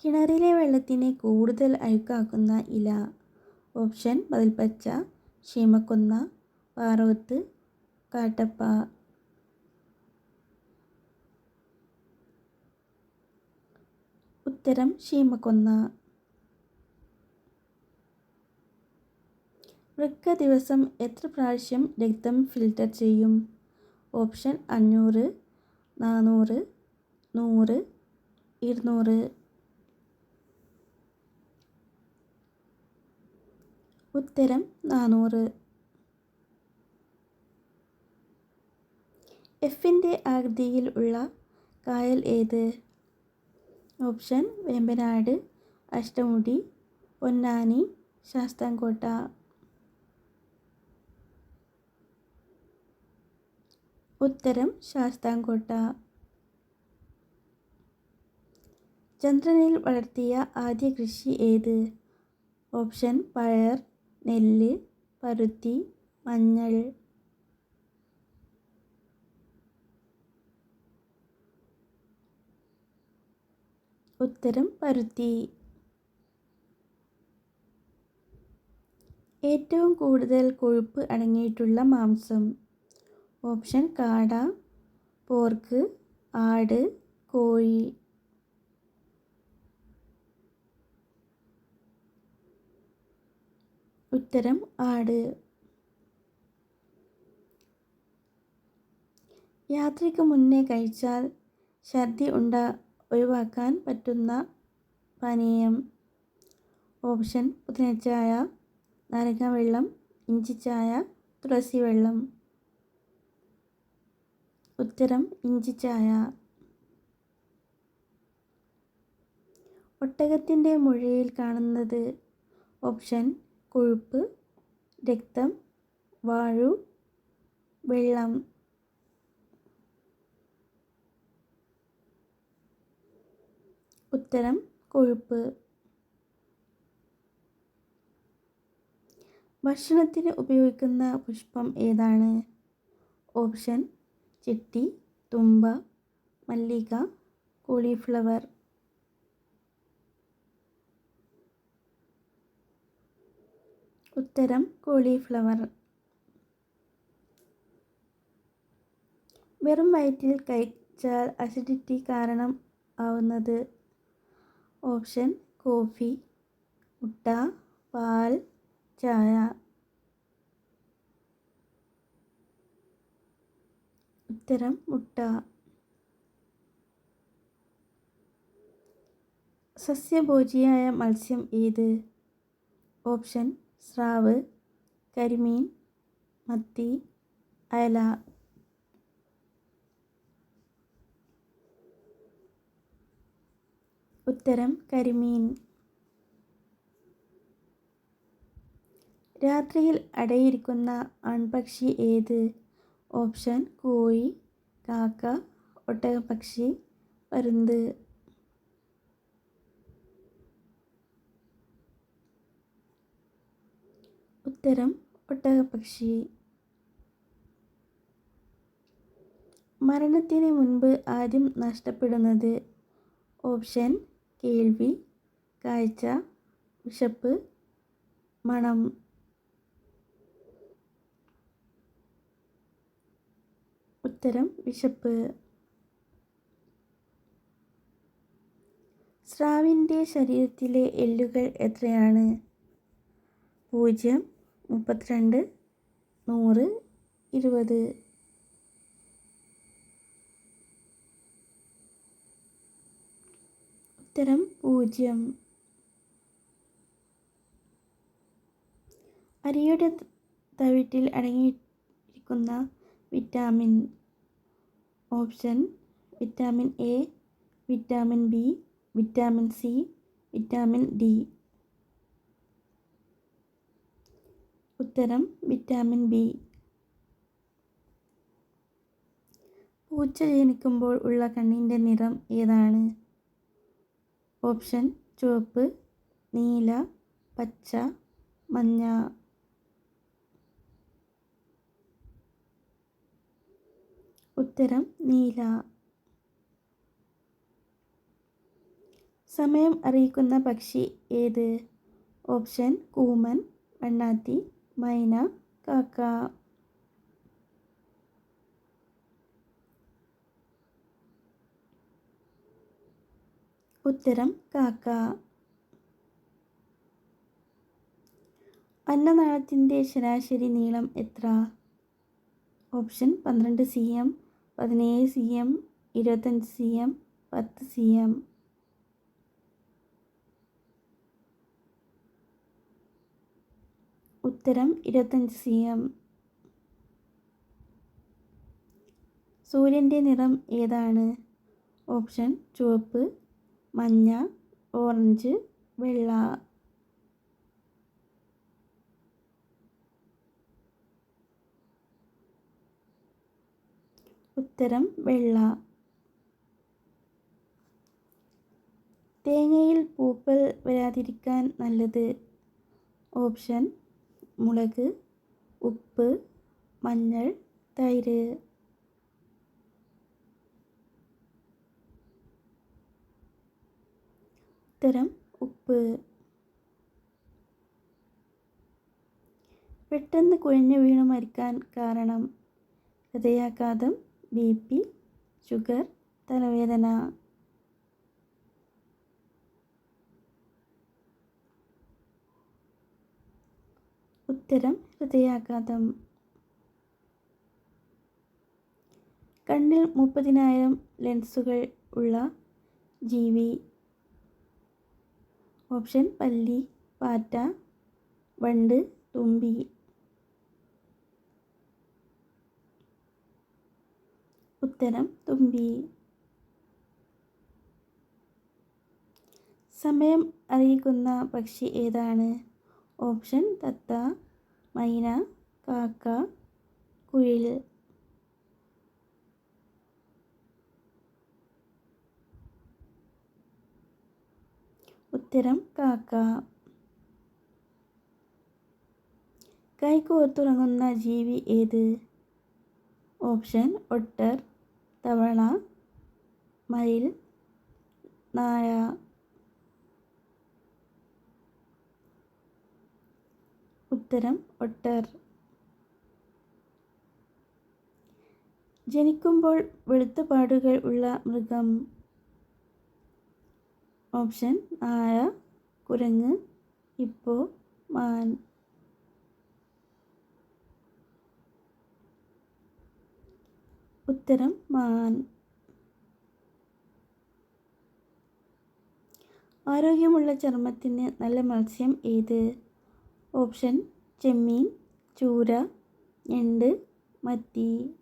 കിണറിലെ വെള്ളത്തിനെ കൂടുതൽ അഴുക്കാക്കുന്ന ഇല. ഓപ്ഷൻ മതിൽപ്പച്ച, ശീമക്കൊന്ന, പാറോത്ത്, കാട്ടപ്പ. ഉത്തരം ശീമക്കൊന്ന. വൃക്ക ദിവസം എത്ര പ്രാവശ്യം രക്തം ഫിൽട്ടർ ചെയ്യും? ഓപ്ഷൻ 500, 400, 100, 200. ഉത്തരം 400. എഫിൻ്റെ ആകൃതിയിൽ ഉള്ള കായൽ ഏത്? ഓപ്ഷൻ വേമ്പനാട്, അഷ്ടമുടി, പൊന്നാനി, ശാസ്താംകോട്ട. ഉത്തരം ശാസ്താംകോട്ട. ചന്ദ്രനിൽ വളർത്തിയ ആദ്യ കൃഷി ഏത്? ഓപ്ഷൻ പയർ, നെല്ല്, പരുത്തി, മഞ്ഞൾ. ഉത്തരം പരുത്തി. ഏറ്റവും കൂടുതൽ കൊഴുപ്പ് അടങ്ങിയിട്ടുള്ള മാംസം? ഓപ്ഷൻ കാട, പോർക്ക്, ആട്, കോഴി. ഉത്തരം ആട്. യാത്രയ്ക്ക് മുന്നേ കഴിച്ചാൽ ഛർദി ഒഴിവാക്കാൻ പറ്റുന്ന പാനീയം? ഓപ്ഷൻ പുതിനച്ചായ, നാരങ്ങാവെള്ളം, ഇഞ്ചിച്ചായ, തുളസി വെള്ളം. ഉത്തരം ഇഞ്ചിച്ചായ. ഒട്ടകത്തിൻ്റെ മുഴയിൽ കാണുന്നത്? ഓപ്ഷൻ കൊഴുപ്പ്, രക്തം, വാഴു, വെള്ളം. ഉത്തരം കൊഴുപ്പ്. ഭക്ഷണത്തിന് ഉപയോഗിക്കുന്ന പുഷ്പം ഏതാണ്? ഓപ്ഷൻ ചിട്ടി, തുമ്പ, മല്ലിക, കോളിഫ്ലവർ. ഉത്തരം കോളിഫ്ലവർ. വെറും വയറ്റിൽ കഴിച്ചാൽ അസിഡിറ്റി കാരണം ആവുന്നത്? ഓപ്ഷൻ കോഫി, മുട്ട, പാൽ, ചായ. ഉത്തരം മുട്ട. സസ്യഭോജിയായ മത്സ്യം ഏത്? ഓപ്ഷൻ സ്രാവ്, കരിമീൻ, മത്തി, അയല. ഉത്തരം കരിമീൻ. രാത്രിയിൽ അടയിരിക്കുന്ന ആൺപക്ഷി ഏത്? ഓപ്ഷൻ കോഴി, കാക്ക, ഒട്ടകപ്പക്ഷി, പരുന്ത്. ഉത്തരം ഒട്ടകപ്പക്ഷി. മരണത്തിന് മുൻപ് ആദ്യം നഷ്ടപ്പെടുന്നത്? ഓപ്ഷൻ കേൾവി, കാഴ്ച, വിശപ്പ്, മണം. ഉത്തരം വിശപ്പ്. സ്രാവിൻ്റെ ശരീരത്തിലെ എല്ലുകൾ എത്രയാണ്? 0, 32, 100, 20. ഉത്തരം 0. അരിയുടെ തവിട്ടിൽ അടങ്ങിയിരിക്കുന്ന vitamin? Option vitamin A, vitamin B, vitamin C, vitamin D. ഉത്തരം വിറ്റാമിൻ ബി. പൂച്ച ജനിക്കുമ്പോൾ ഉള്ള കണ്ണിൻ്റെ നിറം ഏതാണ്? ഓപ്ഷൻ ചുവപ്പ്, നീല, പച്ച, മഞ്ഞ. ഉത്തരം നീല. സമയം അറിയിക്കുന്ന പക്ഷി ഏത്? ഓപ്ഷൻ കൂമൻ, വണ്ണാത്തി, മൈന, കാക്ക. ഉത്തരം കാക്ക. അന്നനാളത്തിൻ്റെ ശരാശരി നീളം എത്ര? Option 12 cm, 17 cm, 25 cm, 10 cm. ഉത്തരം 25 cm. സൂര്യൻ്റെ നിറം ഏതാണ്? ഓപ്ഷൻ ചുവപ്പ്, മഞ്ഞ, ഓറഞ്ച്, വെള്ള. ഉത്തരം വെള്ള. തേങ്ങയിൽ പൂപ്പൽ വരാതിരിക്കാൻ നല്ലത്? ഓപ്ഷൻ മുളക്, ഉപ്പ്, മഞ്ഞൾ, തൈര്. ഉത്തരം ഉപ്പ്. പെട്ടെന്ന് കുഴഞ്ഞു വീണു മരിക്കാൻ കാരണം? ഹൃദയാഘാതം, BP, ഷുഗർ, തലവേദന. ഉത്തരം ഹൃദയാഘാതം. കണ്ണിൽ 30,000 ലെൻസുകൾ ഉള്ള ജീവി? ഓപ്ഷൻ പല്ലി, പാറ്റ, വണ്ട്, തുമ്പി. ഉത്തരം തുമ്പി. സമയം അറിയിക്കുന്ന പക്ഷി ഏതാണ്? ഓപ്ഷൻ തത്ത, മൈന, കാക്ക, കുയിൽ. ഉത്തരം കാക്ക. കൈകോർത്തുറങ്ങുന്ന ജീവി ഏത്? ഓപ്ഷൻ ഒട്ടർ, തവള, മയിൽ, നായ. ഉത്തരം ഒട്ടർ. ജനിക്കുമ്പോൾ വെളുത്ത പാടുകൾ ഉള്ള മൃഗം? ഓപ്ഷൻ നായ, കുരങ്ങ്, ഹിപ്പോ, മാൻ. ഉത്തരം മാൻ. ആരോഗ്യമുള്ള ചർമ്മത്തിന് നല്ല മത്സ്യം ഏത്? ഓപ്ഷൻ ചെമ്മീൻ, ചൂര, ഞണ്ട്, മത്തി.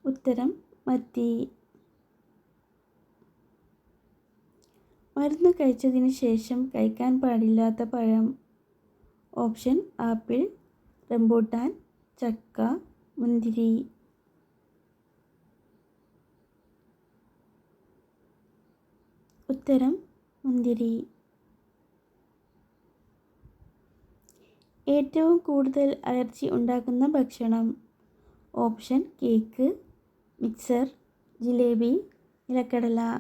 ഉത്തരം മത്തി. മരുന്ന് കഴിച്ചതിന് ശേഷം കഴിക്കാൻ പാടില്ലാത്ത പഴം? ഓപ്ഷൻ ആപ്പിൾ, റംബൂട്ടാൻ, ചക്ക, മുന്തിരി. ഉത്തരം മുന്തിരി. ഏറ്റവും കൂടുതൽ അലർജി ഉണ്ടാക്കുന്ന ഭക്ഷണം? ഓപ്ഷൻ കേക്ക്, മിക്സർ, ജിലേബി, നിലക്കടല.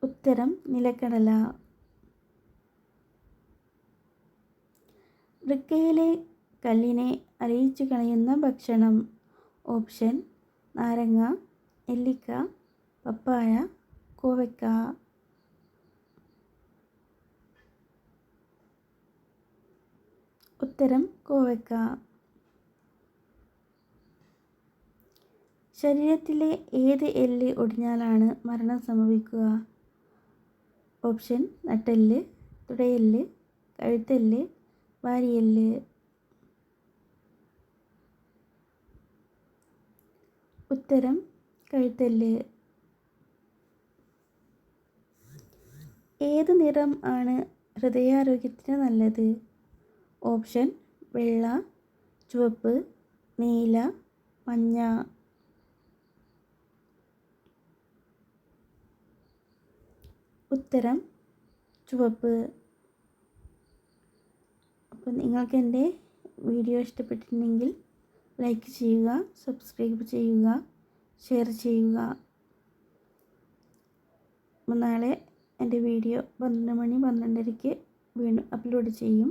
ഉത്തരം നിലക്കടല. വൃക്കയിലെ കല്ലിനെ അലിയിച്ചു കളയുന്ന ഭക്ഷണം? ഓപ്ഷൻ നാരങ്ങ, നെല്ലിക്ക, പപ്പായ, കോവയ്ക്ക. ഉത്തരം കോവയ്ക്ക. ശരീരത്തിലെ ഏത് എല്ല് ഒടിഞ്ഞാലാണ് മരണം സംഭവിക്കുക? ഓപ്ഷൻ നട്ടെല്ല്, തുടയെല്ല്, കഴുത്തെല്ല്, വാരിയെല്ല്. ഉത്തരം കഴുത്തെല്ല്. ഏത് നിറം ആണ് ഹൃദയാരോഗ്യത്തിന് നല്ലത്? ഓപ്ഷൻ വെള്ള, ചുവപ്പ്, നീല, മഞ്ഞ. ഉത്തരം ചുവപ്പ്. അപ്പോൾ നിങ്ങൾക്ക് എൻ്റെ വീഡിയോ ഇഷ്ടപ്പെട്ടിട്ടുണ്ടെങ്കിൽ ലൈക്ക് ചെയ്യുക, സബ്സ്ക്രൈബ് ചെയ്യുക, ഷെയർ ചെയ്യുക. നാളെ എൻ്റെ വീഡിയോ 12 മണി 12:30 വീണ്ടും അപ്ലോഡ് ചെയ്യും.